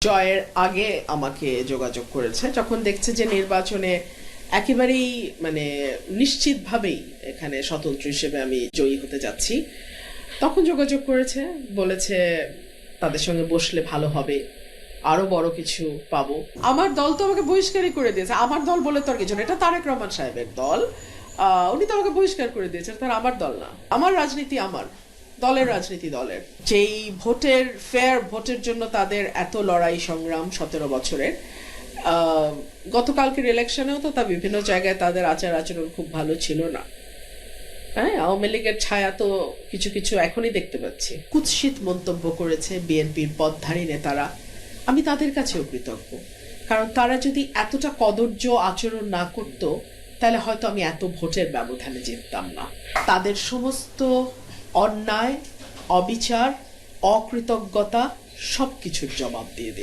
জয়ের আগে আমাকে যোগাযোগ করেছে যখন দেখছে যে নির্বাচনে একেবারেই নিশ্চিতভাবেই এখানে স্বতন্ত্র হিসেবে আমি জয়ী হতে যাচ্ছি, তখন যোগাযোগ করেছে, বলেছে তাদের সঙ্গে বসলে ভালো হবে, আরো বড় কিছু পাবো। আমার দল তো আমাকে বহিষ্কারই করে দিয়েছে। আমার দল বলে তো আর কিছু না, এটা তারেক রহমান সাহেবের দল। উনি তো আমাকে বহিষ্কার করে দিয়েছেন, তার আমার দল না। আমার রাজনীতি আমার দলের রাজনীতি দলের। যেই ভোটের ফেয়ার ভোটের জন্য তাদের এত লড়াই সংগ্রাম 17 বছরের, গতকালকের ইলেকশনেও তো তা বিভিন্ন জায়গায় তাদের আচার আচরণ খুব ভালো ছিল না। হ্যাঁ, আওয়ামী লীগের ছায়া তো কিছু কিছু এখনই দেখতে পাচ্ছি। কুৎসিত মন্তব্য করেছে বিএনপির পদধারী নেতারা। আমি তাদের কাছেও কৃতজ্ঞ, কারণ তারা যদি এতটা কদর্য আচরণ না করত তাহলে হয়তো আমি এত ভোটের ব্যবধানে জিততাম না। তাদের সমস্ত অন্যায়, অবিচার, অকৃতজ্ঞতা সবকিছুর জবাব দিয়ে